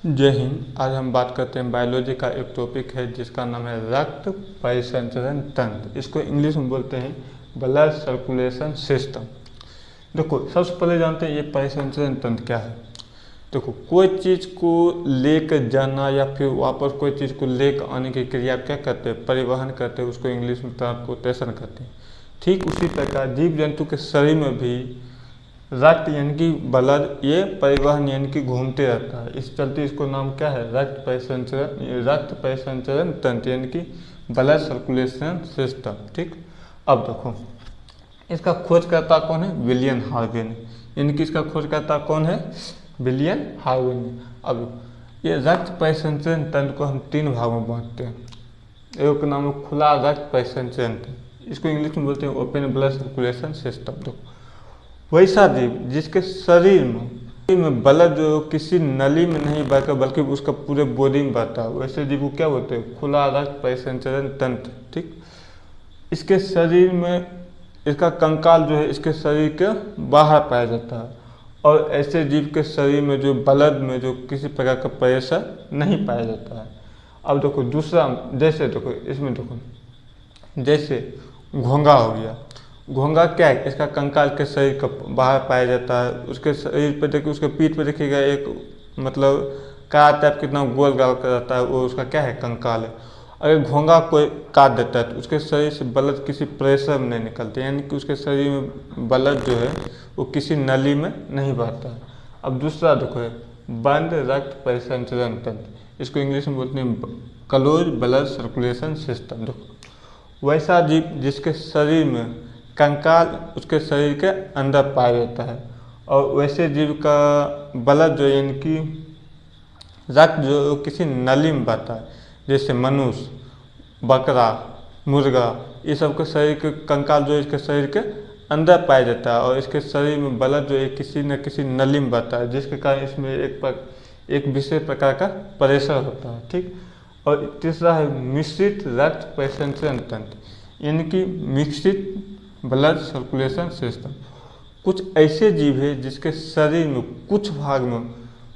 जय हिंद। आज हम बात करते हैं बायोलॉजी का एक टॉपिक है जिसका नाम है रक्त परिसंचरण तंत्र। इसको इंग्लिश में बोलते हैं ब्लड सर्कुलेशन सिस्टम। देखो, सबसे पहले जानते हैं ये परिसंचरण तंत्र क्या है। देखो, कोई चीज़ को लेकर जाना या फिर वापस कोई चीज़ को लेकर आने की क्रिया क्या करते हैं, परिवहन करते हैं। उसको इंग्लिश में ट्रांसपोर्टेशन करते हैं। ठीक उसी प्रकार जीव जंतु के शरीर में भी रक्त यानी कि ब्लड ये परिवहन यानी कि घूमते रहता है। इस चलते इसको नाम क्या है, रक्त परिसंचरण तंत्र यानी कि ब्लड सर्कुलेशन सिस्टम। ठीक, अब देखो इसका खोजकर्ता कौन है, विलियम हार्वे ने, यानी कि इसका खोजकर्ता कौन है, विलियम हार्वे ने। अब ये रक्त परिसंचरण तंत्र को हम तीन भागों में बांटते हैं। एक का नाम है खुला रक्त परिसंचरण तंत्र, इसको इंग्लिश में बोलते हैं ओपन ब्लड सर्कुलेशन सिस्टम। देखो, वैसा जीव जिसके शरीर में ब्लड जो किसी नली में नहीं बहकर बल्कि उसका पूरे बॉडी में बहता है, वैसे जीव को क्या बोलते हैं, खुला रक्त परिसंचरण तंत्र। ठीक, इसके शरीर में इसका कंकाल जो है इसके शरीर के बाहर पाया जाता है और ऐसे जीव के शरीर में जो ब्लड में जो किसी प्रकार का प्रेशर नहीं पाया जाता है। अब देखो दूसरा, जैसे देखो इसमें देखो, जैसे घोंघा हो गया। घोंघा क्या है, इसका कंकाल के शरीर का बाहर पाया जाता है। उसके शरीर पे देखिए, उसके पीठ पे देखिएगा एक मतलब काट टाइप कितना गोल गाल कर रहता है, वो उसका क्या है, कंकाल है। अगर घोंघा कोई काट देता है तो उसके शरीर से ब्लड किसी प्रेशर में नहीं निकलते, यानी कि उसके शरीर में ब्लड जो है वो किसी नली में नहीं बहता है। अब दूसरा देखो है बंद रक्त परिसंचरण तंत्र, इसको इंग्लिश में बोलते हैं क्लोज ब्लड सर्कुलेशन सिस्टम। देखो, वैसा जीव जिसके शरीर में कंकाल उसके शरीर के अंदर पाया जाता है और वैसे जीव का ब्लड जो यानी कि रक्त जो किसी नली में बहता है, जैसे मनुष्य, बकरा, मुर्गा, ये सब के शरीर के कंकाल जो इसके शरीर के अंदर पाया जाता है और इसके शरीर में ब्लड जो है किसी न किसी नली में बहता है, जिसके कारण इसमें एक विशेष प्रकार का प्रेशर होता है। ठीक, और तीसरा है मिश्रित रक्त परिसंचरण तंत्र, यानी कि मिश्रित ब्लड सर्कुलेशन सिस्टम। कुछ ऐसे जीव है जिसके शरीर में कुछ भाग में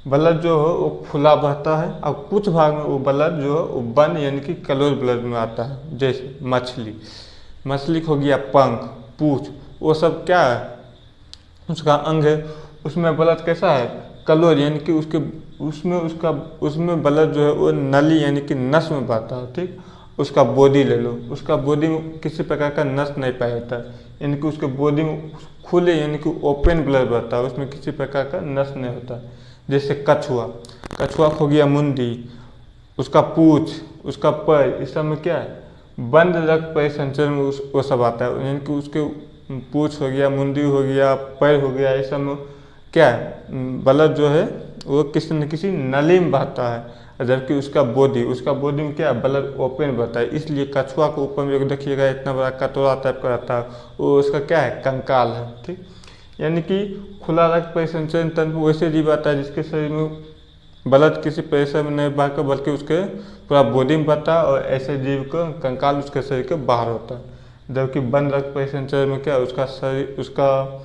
ब्लड जो है वो खुला बहता है और कुछ भाग में वो ब्लड जो है वो बंद यानी कि क्लोज ब्लड में आता है। जैसे मछली हो गया पंख, पूँछ, वो सब क्या है, उसका अंग है, उसमें ब्लड कैसा है, क्लोज, यानी कि उसमें ब्लड जो है वो नली यानी कि नस में बहता है। ठीक, उसका बॉडी ले लो, उसका बॉडी में किसी प्रकार का नस नहीं पाया जाता है, यानी कि उसके बॉडी में खुले यानी कि ओपन ब्लड बहता है, उसमें किसी प्रकार का नस नहीं होता। जैसे कछुआ हो गया मुंडी, उसका पूँछ, उसका पैर, इस सब में क्या है, बंद रक्त परिसंचरण में वो सब आता है, यानी कि उसके पूँछ हो गया, मुंडी हो गया, पैर हो गया, इस सब में क्या है, ब्लड जो है वो किसी न किसी नली में बहता है, जबकि उसका बॉडी में क्या है, ब्लड ओपन बहता है। इसलिए कछुआ के ऊपर में देखिएगा इतना बड़ा कटोरा टाइप का रहता है, वो उसका क्या है, कंकाल है। ठीक, यानी कि खुला रक्त परिसंचरण तंत्र वैसे जीव आता है जिसके शरीर में ब्लड किसी प्रेशर में नहीं बहकर बल्कि उसके पूरा बॉडी में बहता है और ऐसे जीव का कंकाल उसके शरीर के बाहर होता है। जबकि बंद रक्त परिसंचरण में क्या, उसका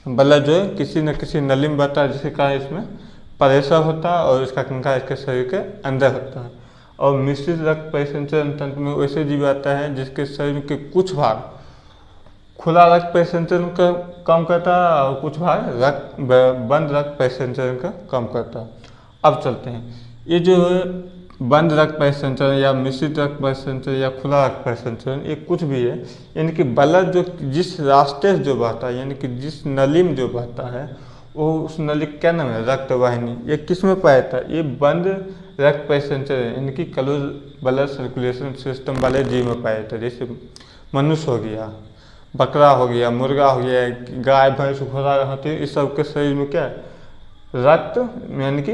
ब्लड जो है किसी न किसी नली में बहता है, जिसके कारण इसमें प्रेशर होता है और इसका कंकाल इसके शरीर के अंदर होता है। और मिश्रित रक्त परिसंचरण तंत्र में वैसे जीव आता है जिसके शरीर के कुछ भाग खुला रक्त परिसंचरण का काम करता है और कुछ भाग बंद रक्त परिसंचरण का काम करता है। अब चलते हैं, ये जो है बंद रक्त परिसंचरण या मिश्रित रक्त परिसंचरण या खुला रक्त परिसंचरण, ये कुछ भी है, यानी कि ब्लड जो जिस रास्ते से जो बहता है, यानी कि जिस नली में जो बहता है, वो उस नली क्या नाम है, रक्त वाहिनी। ये किस में पाया जाता है, ये बंद रक्त परिसंचरण यानी कि क्लोज ब्लड सर्कुलेशन सिस्टम वाले जीव में पाया जाता है। जैसे मनुष्य हो गया, बकरा हो गया, मुर्गा हो गया, गाय, भैंस, घोड़ा, हाथी, इस सब के शरीर में क्या है, रक्त यानी कि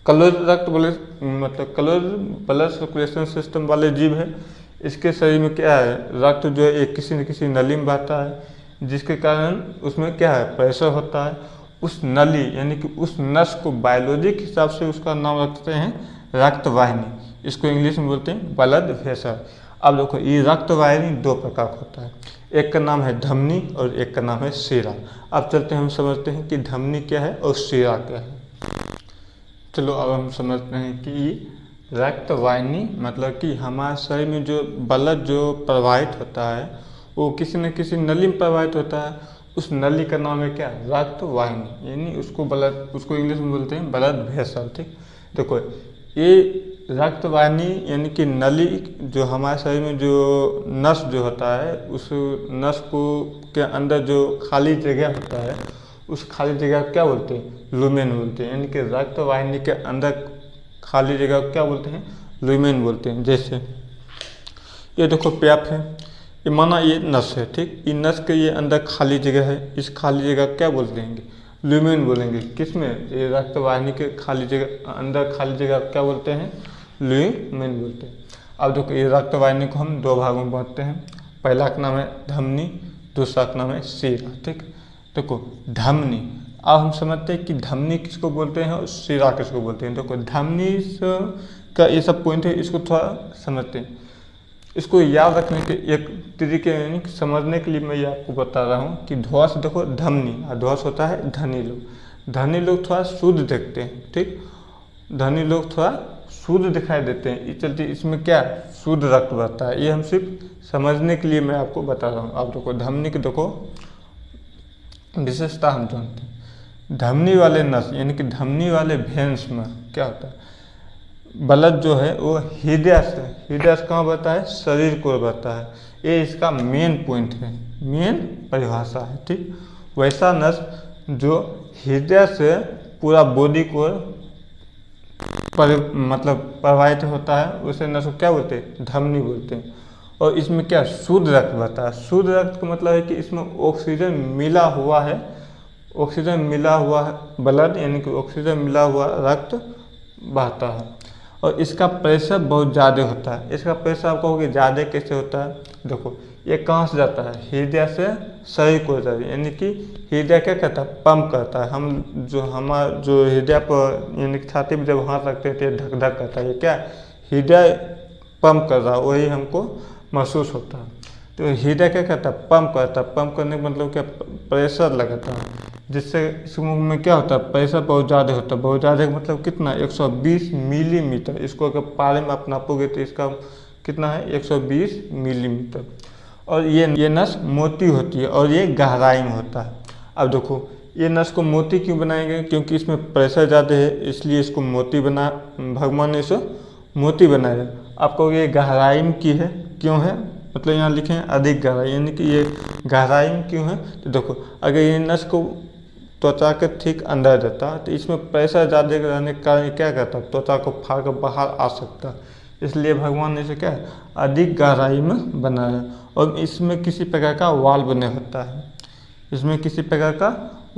क्लोज रक्त मतलब क्लोज ब्लड सर्कुलेशन सिस्टम वाले जीव है। इसके शरीर में क्या है, रक्त जो है एक किसी न किसी नली में बहता है, जिसके कारण उसमें क्या है, प्रेशर होता है। उस नली यानी कि उस नस को बायोलॉजी के हिसाब से उसका नाम रखते हैं रक्त वाहिनी, इसको इंग्लिश में बोलते हैं ब्लड वेसल। अब देखो, ये रक्त वाहिनी दो प्रकार का होता है, एक का नाम है धमनी और एक का नाम है शिरा। अब चलते हैं, हम समझते हैं कि धमनी क्या है और शिरा क्या है। चलो अब हम समझते हैं कि रक्तवाहिनी मतलब कि हमारे शरीर में जो ब्लड जो प्रवाहित होता है वो किसी न किसी नली में प्रवाहित होता है। उस नली का नाम है क्या? रक्तवाहिनी, यानी उसको इंग्लिश में बोलते हैं ब्लड वेसल। ठीक, देखो ये रक्तवाहिनी यानी कि नली जो हमारे शरीर में जो नस जो होता है उस नस को के अंदर जो खाली जगह होता है उस खाली जगह को क्या बोलते हैं? लुमेन बोलते हैं। यानी कि रक्तवाहिनी के अंदर खाली जगह को क्या बोलते हैं? लुमेन बोलते हैं। जैसे ये देखो पैप है, ये माना ये नस है, ठीक, ये नस के ये अंदर खाली जगह है, इस खाली जगह को क्या बोलते हैं? लुमेन बोलेंगे। किसमें? ये रक्तवाहिनी के खाली जगह अंदर खाली जगह क्या बोलते हैं? लुमेन बोलते हैं। अब देखो ये रक्तवाहिनी को हम दो भागों में बांटते हैं। पहला का नाम है धमनी, दूसरा का नाम है शिरा। ठीक, देखो धमनी, अब हम समझते हैं कि धमनी किसको बोलते हैं और शिरा किसको बोलते हैं। देखो धमनी का ये सब पॉइंट है, इसको थोड़ा समझते हैं। इसको याद रखने के एक तरीके यानी समझने के लिए मैं ये आपको बता रहा हूँ कि ध्वस देखो धमनी और ध्वस होता है धनी लोग। धनी लोग थोड़ा शुद्ध देखते हैं, ठीक, धनी लोग थोड़ा शुद्ध दिखाई देते हैं, इस चलते इसमें क्या शुद्ध रक्त बहता है। ये हम सिर्फ समझने के लिए मैं आपको बता रहा हूँ। आप देखो धमनी के देखो विशेषता हम जानते हैं। धमनी वाले नस यानी कि धमनी वाले भेंस में क्या होता है? ब्लड जो है वो हृदय से कहाँ बहता है? शरीर को बहता है। ये इसका मेन पॉइंट है, मेन परिभाषा है। ठीक, वैसा नस जो हृदय से पूरा बॉडी को मतलब प्रवाहित होता है उसे नस को क्या बोलते हैं? धमनी बोलते हैं। और इसमें क्या शुद्ध रक्त बहता है। शुद्ध रक्त का मतलब है कि इसमें ऑक्सीजन मिला हुआ है, ऑक्सीजन मिला हुआ है ब्लड यानी कि ऑक्सीजन मिला हुआ रक्त बहता है। और इसका प्रेशर बहुत ज़्यादा होता है। इसका प्रेशर आप कहोगे ज़्यादा कैसे होता है? देखो ये कहाँ से जाता है? हृदय से शरीर को जाता है, यानी कि हृदय क्या करता है? पंप करता है। हम जो हृदय पर यानी कि छाती में जब हाथ रखते हैं तो धक धक करता है, ये क्या हृदय पंप कर रहा है, वही हमको महसूस होता है। तो हृदय क्या करता है? पंप करता है। पंप करने का मतलब क्या? प्रेशर लगाता है, जिससे इस में क्या होता है? प्रेशर बहुत ज़्यादा होता है। बहुत ज़्यादा मतलब कितना? 120 मिलीमीटर। इसको अगर पारे में आप नापोगे तो इसका कितना है? 120 मिलीमीटर। और ये नस मोटी होती है और ये गहराई में होता है। अब देखो ये नस को मोती क्यों बनाएंगे? क्योंकि इसमें प्रेशर ज़्यादा है, इसलिए इसको मोती बना भगवान ने इसे मोती बनाया। आपको ये गहराई में की है, क्यों है? मतलब यहाँ लिखे हैं अधिक गहराई, यानी कि ये गहराई में क्यों है? तो देखो अगर ये नस को त्वचा के ठीक अंदर रहता तो इसमें प्रेशर ज़्यादा रहने के कारण क्या करता? त्वचा को फाड़ कर बाहर आ सकता। इसलिए भगवान ने इसे क्या अधिक गहराई में बनाया। और इसमें किसी प्रकार का वाल्व बने होता है, इसमें किसी प्रकार का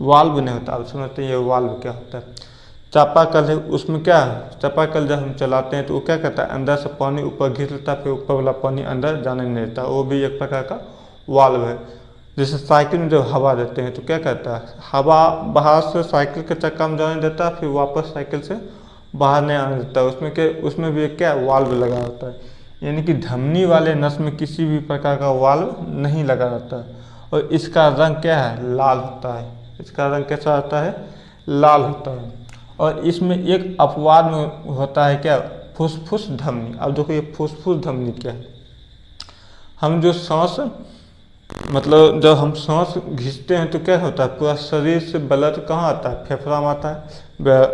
वाल्व बने होता है। आप समझते हैं ये वाल्व क्या होता है? चापाकल है, उसमें क्या है? चापाकल जब हम चलाते हैं तो वो क्या करता है? अंदर से पानी ऊपर घिस लेता है, फिर ऊपर वाला पानी अंदर जाने नहीं देता, वो भी एक प्रकार का वाल्व है। जैसे साइकिल में जब हवा देते हैं तो क्या करता है? हवा बाहर से साइकिल के चक्का में जाने देता है, फिर वापस साइकिल से बाहर नहीं आने देता। उसमें भी क्या वाल्व लगा होता है। यानी कि धमनी वाले नस में किसी भी प्रकार का वाल्व नहीं लगा रहता है। और इसका रंग क्या है? लाल होता है। इसका रंग कैसा होता है? लाल होता है। और इसमें एक अपवाद में होता है क्या? फुसफुस धमनी। अब देखो ये फुसफुस धमनी क्या है? हम जो सांस मतलब जब हम सांस खींचते हैं तो क्या होता है? पूरा शरीर से ब्लड कहाँ आता है? फेफड़ा में आता है,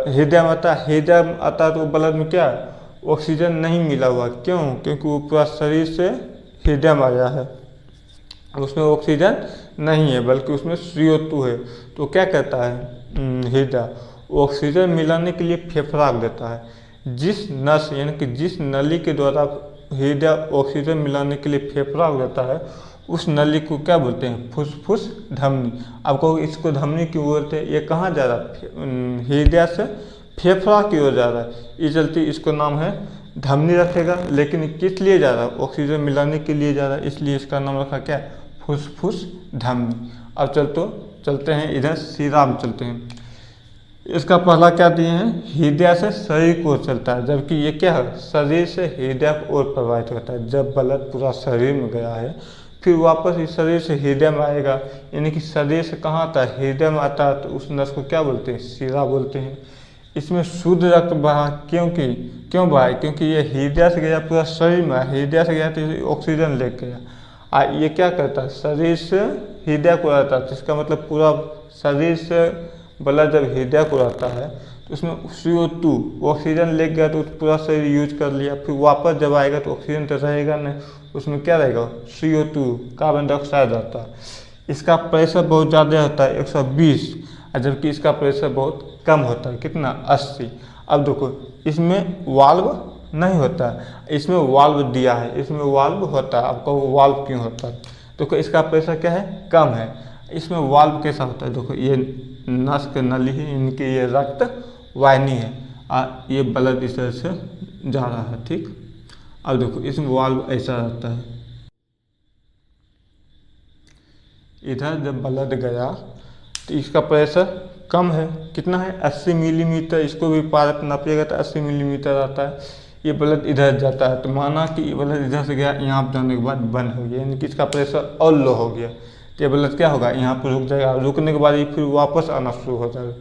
हृदय में आता है। हृदय में आता है तो ब्लड में क्या है? ऑक्सीजन नहीं मिला हुआ। क्यों? क्योंकि वो पूरा शरीर से हृदय में आया है, उसमें ऑक्सीजन नहीं है बल्कि उसमें CO2 है। तो क्या कहता है हृदय? ऑक्सीजन मिलाने के लिए फेफड़ा देता है। जिस नस यानी कि जिस नली के द्वारा हृदय ऑक्सीजन मिलाने के लिए फेफड़ा देता है उस नली को क्या बोलते हैं? फुसफुस धमनी। आपको इसको धमनी क्यों बोलते हैं? ये कहाँ जा रहा है? हृदय से फेफड़ा की ओर जा रहा है, इस चलते इसको नाम है धमनी रखेगा। लेकिन किस लिए जा रहा है? ऑक्सीजन मिलाने के लिए जा रहा है, इसलिए इसका नाम रखा क्या? फुसफुस धमनी। अब चलते हैं इधर शिरा में चलते हैं। इसका पहला क्या दिए हैं? हृदय से शरीर को चलता है, जबकि ये क्या है? शरीर से हृदय को ओर प्रवाहित होता है। जब ब्लड पूरा शरीर में गया है फिर वापस इस शरीर से हृदय में आएगा, यानी कि शरीर से कहाँ आता है? हृदय में आता है, तो उस नस को क्या बोलते हैं? शिरा बोलते हैं। इसमें शुद्ध रक्त बहा, क्यों बहा? क्योंकि ये हृदय से गया पूरा शरीर में, हृदय से गया तो ये ऑक्सीजन ले गया। ये क्या करता है, शरीर से हृदय को रहता है, इसका मतलब पूरा शरीर से ब्लड जब हृदय को रहता है तो उसमें CO2 ऑक्सीजन ले गया तो पूरा शरीर यूज कर लिया, फिर वापस जब आएगा तो ऑक्सीजन तो रहेगा नहीं, उसमें क्या रहेगा, CO2 कार्बन डाइऑक्साइड रहता है। इसका प्रेशर बहुत ज़्यादा होता है 120, जबकि इसका प्रेशर बहुत कम होता है, कितना, 80। अब देखो इसमें वाल्व नहीं होता है, इसमें वाल्व दिया है, इसमें वाल्व होता है। आपको वाल्व क्यों होता है? देखो इसका प्रेशर क्या है, कम है, इसमें वाल्व कैसा होता है? देखो ये नस के नली है, इनकी ये रक्त वाहिनी है, ये ब्लड इस तरह से जा रहा है, ठीक। अब देखो इसमें वाल्व ऐसा रहता है, इधर जब ब्लड गया तो इसका प्रेशर कम है, कितना है, 80 मिलीमीटर। इसको भी पारक नापिएगा तो 80 मिलीमीटर आता है। ये ब्लड इधर जाता है तो माना कि ये ब्लड इधर से गया, यहाँ पर जाने के बाद बंद हो गया, यानी कि इसका प्रेशर और लो हो गया, तो ये ब्लड क्या होगा, यहाँ पर रुक जाएगा। रुकने के बाद ये फिर वापस आना शुरू हो जाएगा,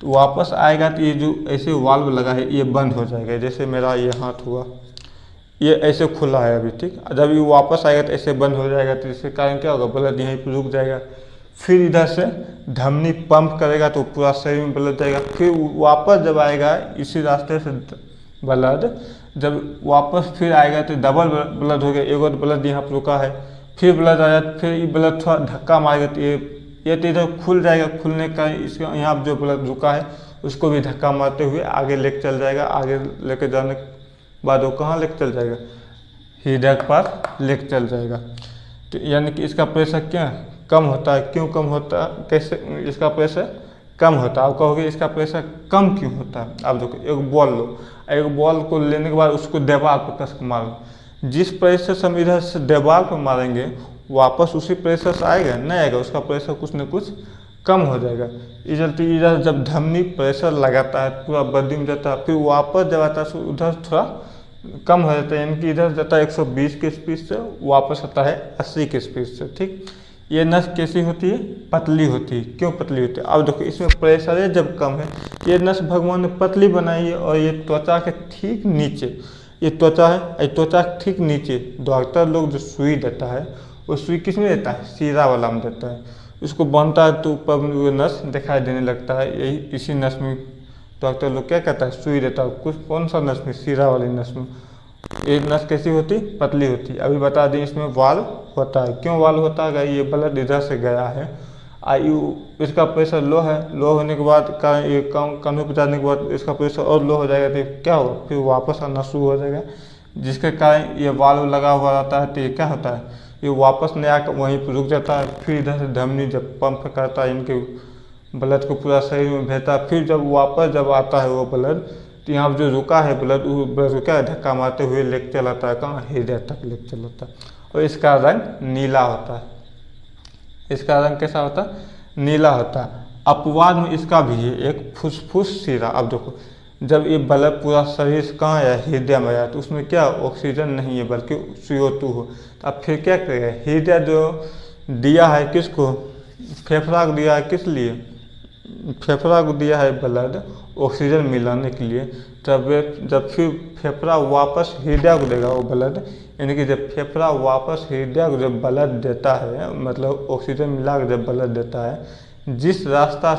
तो वापस आएगा तो ये जो ऐसे वाल्व लगा है ये बंद हो जाएगा। जैसे मेरा ये हाथ हुआ, ये ऐसे खुला है अभी, ठीक। जब ये वापस आएगा तो ऐसे बंद हो जाएगा, तो इसके कारण क्या होगा, ब्लड यहीं पर रुक जाएगा। फिर इधर से धमनी पंप करेगा तो पूरा शरीर में ब्लड जाएगा। फिर वापस जब आएगा इसी रास्ते से ब्लड जब वापस फिर आएगा तो डबल ब्लड हो गया, एक और ब्लड यहाँ पर रुका है, फिर ब्लड आया, फिर ये ब्लड थोड़ा धक्का मारेगा तो ये तो इधर खुल जाएगा। खुलने का इसके यहाँ जो ब्लड रुका है उसको भी धक्का मारते हुए आगे लेके चल जाएगा। आगे लेके जाने के बाद वो कहाँ लेके चल जाएगा, हृदय के पास लेके चल जाएगा। तो यानी कि इसका प्रेशर क्या कम होता है, क्यों कम होता है, कैसे इसका प्रेशर कम होता है? आप कहोगे इसका प्रेशर कम क्यों होता है? आप देखो एक बॉल लो, एक बॉल को लेने के बाद उसको दीवार पर कस के मारो, जिस प्रेशर से हम इधर से दीवार पर मारेंगे वापस उसी प्रेशर से आएगा नहीं आएगा, उसका प्रेशर कुछ न कुछ कम हो जाएगा। इधर जब धमनी प्रेशर लगाता है पूरा बॉडी में जाता है, फिर वापस जब आता है उधर थोड़ा कम हो जाता है, यानी कि इधर जाता है 120 के स्पीड से, वापस आता है 80 के स्पीड से, ठीक। ये नस कैसी होती है, पतली होती है। क्यों पतली होती है? अब देखो इसमें प्रेशर है जब कम है, ये नस भगवान ने पतली बनाई है और ये त्वचा के ठीक नीचे ये त्वचा है, ये त्वचा के ठीक नीचे डॉक्टर लोग जो सुई देता है वो सुई किस में देता है, सीरा वाला में देता है। उसको बांधता है तो ऊपर में वो नस दिखाई देने लगता है, यही इसी नस में डॉक्टर लोग क्या कहता है, सुई देता है। कुछ कौन सा नस में, सीरा वाली नस में। ये नस कैसी होती, पतली होती। अभी बता दें इसमें वाल्व होता है। क्यों वाल्व होता है, ये ब्लड इधर से गया है, इसका प्रेशर लो है, लो होने के बाद ये कानून पे जाने के बाद इसका प्रेशर और लो हो जाएगा, तो क्या होगा, फिर वापस आना शुरू हो जाएगा, जिसके कारण ये वाल्व लगा हुआ रहता है। तो ये क्या होता है, ये वापस नहीं आकर वहीं पर रुक जाता है। फिर इधर से धमनी जब पंप करता है इनके ब्लड को पूरा शरीर में भेजता है, फिर जब वापस जब आता है वो ब्लड, तो यहाँ जो रुका है ब्लड, वो ब्लड को क्या धक्का मारते हुए लेके चलाता है कहाँ, हृदय तक लेके चलाता है। और इसका रंग नीला होता है। इसका रंग कैसा होता है, नीला होता है। अपवाद में इसका भी है एक फुसफुस सिरा। अब देखो जब ये ब्लड पूरा शरीर से कहाँ आया, हृदय में आया, तो उसमें क्या ऑक्सीजन नहीं है बल्कि CO2 हो, तो अब फिर क्या करेगा, हृदय जो दिया है किसको, फेफड़ा को दिया है, किस लिए, फेफड़ा को दिया है ब्लड ऑक्सीजन मिलाने के लिए। तब जब फिर फेफड़ा वापस हृदय को देगा वो ब्लड, यानी कि जब फेफड़ा वापस हृदय को जब ब्लड देता है, मतलब ऑक्सीजन मिला के जब ब्लड देता है, जिस रास्ता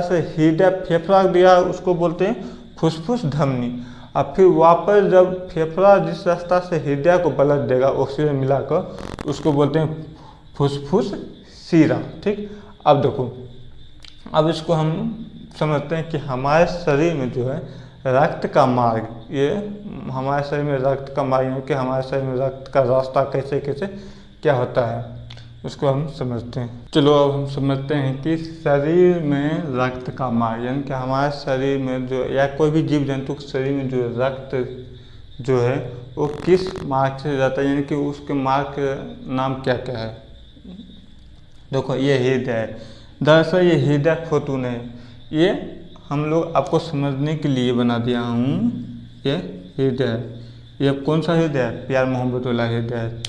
से हृदय फेफड़ा को दिया है उसको बोलते हैं फुसफुस धमनी। अब फिर वापस जब फेफड़ा जिस रास्ता से हृदय को ब्लड देगा ऑक्सीजन मिलाकर, उसको बोलते हैं फुसफुस सिरा, ठीक। अब देखो अब इसको हम समझते हैं कि हमारे शरीर में जो है रक्त का मार्ग, ये हमारे शरीर में रक्त का मार्ग कि हमारे शरीर में रक्त का रास्ता कैसे कैसे क्या होता है, उसको हम समझते हैं। चलो अब हम समझते हैं कि शरीर में रक्त का मार्ग, यानी कि हमारे शरीर में जो या कोई भी जीव जंतु के शरीर में जो रक्त जो है वो किस मार्ग से जाता है, यानी कि उसके मार्ग का नाम क्या क्या है। देखो ये हृदय है, दरअसल ये हृदय फोटून है, ये हम लोग आपको समझने के लिए बना दिया हूँ। ये हृदय है, ये कौन सा हृदय है, प्यार मोहब्बत वाला हृदय है।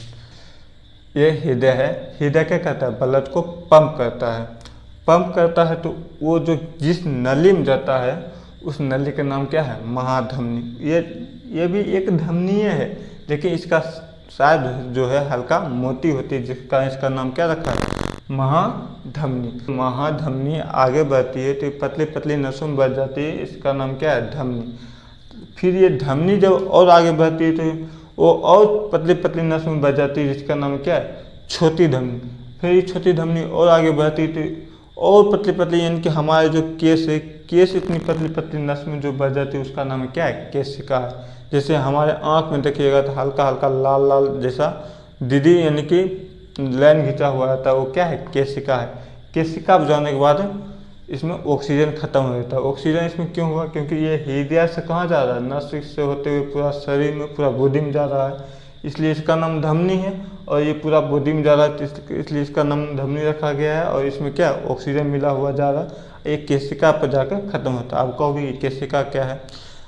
ये हृदय है, हृदय क्या करता है, ब्लड को पंप करता है। पंप करता है तो वो जो जिस नली में जाता है उस नली का नाम क्या है? महाधमनी। ये भी एक धमनीय है, लेकिन इसका शायद जो है हल्का मोटी होती है, जिसका इसका नाम क्या रखा है? महाधमनी। महाधमनी आगे बढ़ती है तो पतली पतली नसों में बढ़ जाती है, इसका नाम क्या है? धमनी। फिर ये धमनी जब और आगे बढ़ती है तो वो और पतली पतली नसों में बढ़ जाती है, जिसका नाम क्या है? छोटी धमनी। फिर ये छोटी धमनी और आगे बढ़ती है तो और पतली पतली, यानी कि हमारे जो केस है, केस इतनी पतली पतली नस में जो बढ़ जाती है उसका नाम क्या है? केशिका है। जैसे हमारे आँख में देखिएगा तो हल्का हल्का लाल लाल जैसा दीदी यानी कि लाइन खींचा हुआ रहता है, वो क्या है? केशिका है। केशिका पर जाने के बाद इसमें ऑक्सीजन खत्म हो जाता है। ऑक्सीजन इसमें क्यों हुआ? क्योंकि ये हृदय से कहाँ जा रहा है? नस से होते हुए पूरा शरीर में, पूरा बॉडी में जा रहा है, इसलिए इसका नाम धमनी है। और ये पूरा बॉडी में जा रहा है तो इसलिए इसका नाम धमनी रखा गया है। और इसमें क्या ऑक्सीजन मिला हुआ जा रहा है, एक केशिका पर जाकर खत्म होता है। आप कहोगे ये केशिका क्या है?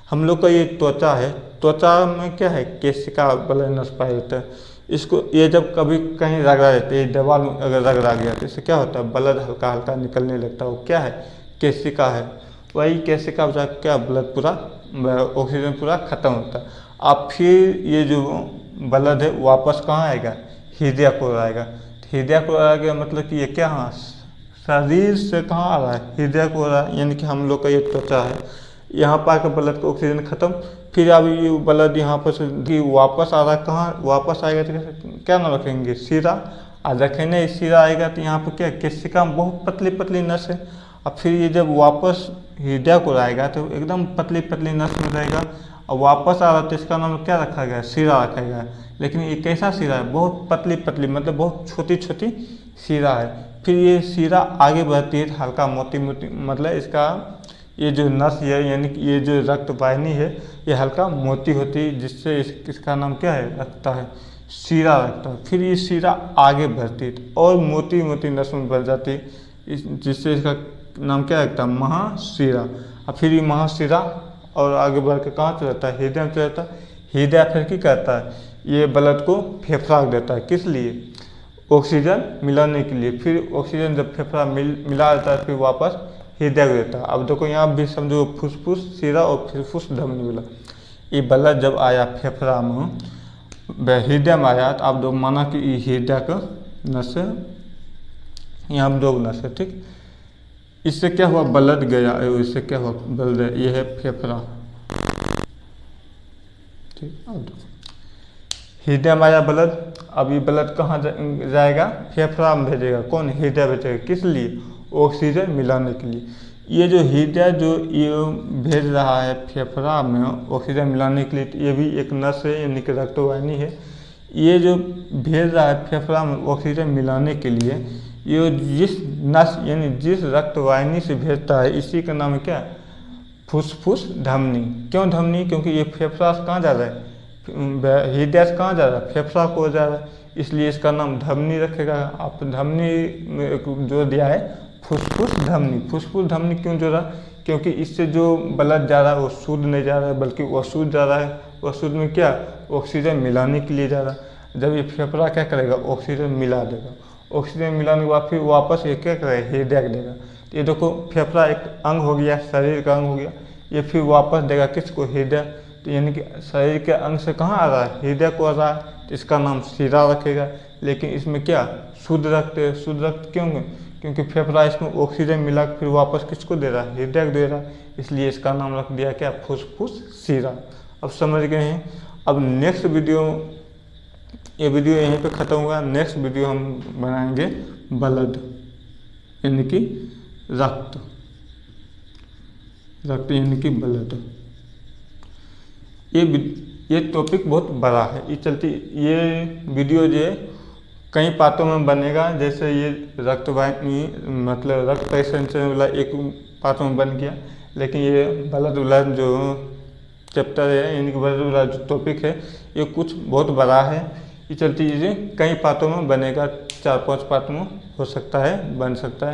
हम लोग का ये त्वचा है, त्वचा में क्या है? केशिका वाला नस पाया जाता है। इसको ये जब कभी कहीं रगड़ा जाता है, दीवार में अगर रगड़ा गया तो इससे क्या होता है? ब्लड हल्का हल्का निकलने लगता है, वो क्या है? केशिका है। वही केशिका जाकर क्या ब्लड पूरा, ऑक्सीजन पूरा खत्म होता है। अब फिर ये जो ब्लड है वापस कहाँ आएगा? हृदय को आएगा। हृदय को आएगा मतलब कि ये क्या, हाँ, शरीर से कहाँ आ रहा है? हृदय को आ रहा है, यानी कि हम लोग का ये त्वचा है, यहाँ पर आकर ब्लड का ऑक्सीजन खत्म। फिर अब ये ब्लड यहाँ पर से वापस आ रहा है, कहाँ वापस आएगा? तो क्या नाम रखेंगे? शिरा। और रखेंगे शिरा आएगा तो यहाँ पर क्या केशिका में बहुत पतली पतली नस है। अब फिर ये जब वापस हृदय को आएगा तो एकदम पतली पतली नस में रहेगा और वापस आ रहा है तो इसका नाम क्या रखा गया? शिरा रखा गया है। लेकिन ये कैसा शिरा है? बहुत पतली पतली, मतलब बहुत छोटी छोटी शिरा है। फिर ये शिरा आगे बढ़ती है हल्का मोटी मोटी, मतलब इसका ये जो नस है यानी कि ये जो रक्त वाहिनी है ये हल्का मोटी होती है, जिससे इसका नाम क्या है? रखता है, शिरा रखता है। फिर ये शिरा आगे बढ़ती है और मोटी मोटी नस में बढ़ जाती है, जिससे इसका नाम क्या रखता है? महाशिरा। और फिर ये महाशिरा और आगे बढ़ के कहाँ चला जाता है? हृदय में चला जाता है। हृदय फिर क्या करता है? ये ब्लड को फेफड़ा देता है, किस लिए? ऑक्सीजन मिलाने के लिए। फिर ऑक्सीजन जब फेफड़ा मिला जाता है फिर वापस हृदय को देता है। अब देखो यहाँ भी समझो फुसफुस शिरा और फुसफुस धमनी मिला। ये ब्लड जब आया फेफड़ा में, हृदय में आया तो आप दो माना कि हृदय का नस है, यहाँ दो नस है, ठीक। इससे क्या हुआ? ब्लड गया, इससे क्या हुआ? ब्लड, ये है फेफड़ा, ठीक। अब देखो हृदय में आया ब्लड, अब ये ब्लड कहाँ जाएगा? फेफड़ा में भेजेगा। कौन? हृदय भेजेगा, किस लिए? ऑक्सीजन मिलाने के लिए। ये जो हृदय जो ये भेज रहा है फेफड़ा में ऑक्सीजन मिलाने के लिए, ये भी एक नस है यानी कि रक्तवाहिनी है। ये जो भेज रहा है फेफड़ा में ऑक्सीजन मिलाने के लिए, ये जिस नस यानी जिस रक्तवाहिनी से भेजता है इसी का नाम क्या है? फुसफुस धमनी। क्यों धमनी? क्योंकि ये फेफड़ा से कहाँ जा रहा है? हृदय से कहाँ जा रहा है? फेफड़ा को जा रहा है, इसलिए इसका नाम धमनी रखेगा। आप धमनी में जो दिया है फुसफुस धमनी। फुसफुस धमनी क्यों जोड़ा? क्योंकि इससे जो ब्लड जा रहा है वो शुद्ध नहीं जा रहा है, बल्कि अशुद्ध जा रहा है। अशुद्ध में क्या? ऑक्सीजन मिलाने के लिए जा रहा है। जब ये फेफड़ा क्या करेगा? ऑक्सीजन मिला देगा। ऑक्सीजन मिलाने के बाद फिर वापस ये क्या करेगा? हृदय को देगा। ये देखो फेफड़ा एक अंग हो गया, शरीर का अंग हो गया, ये फिर वापस देगा किसको? हृदय। तो यानी कि शरीर के अंग से कहाँ आ रहा है? हृदय को आ रहा है, तो इसका नाम शिरा रखेगा। लेकिन इसमें क्या? शुद्ध रक्त है। शुद्ध रक्त क्यों? क्योंकि फेफड़ा इसमें ऑक्सीजन मिला फिर वापस किसको दे रहा है? हृदय को दे रहा है, इसलिए इसका नाम रख दिया क्या? फुसफुस शिरा। अब समझ गए हैं। अब नेक्स्ट वीडियो, ये वीडियो यहीं पे ख़त्म हुआ। नेक्स्ट वीडियो हम बनाएंगे ब्लड यानी कि रक्त, रक्त यानी कि ब्लड। ये टॉपिक बहुत बड़ा है, ये चलती ये वीडियो जो है कई पार्टों में बनेगा। जैसे ये रक्त वाहिनी मतलब रक्त परिसंचरण वाला एक पार्ट में बन गया, लेकिन ये ब्लड वाला जो चैप्टर है यानी कि ब्लड वाला जो टॉपिक है ये कुछ बहुत बड़ा है। ये चलती चीज़ें कई पार्टों में बनेगा, 4-5 पार्ट में हो सकता है, बन सकता है।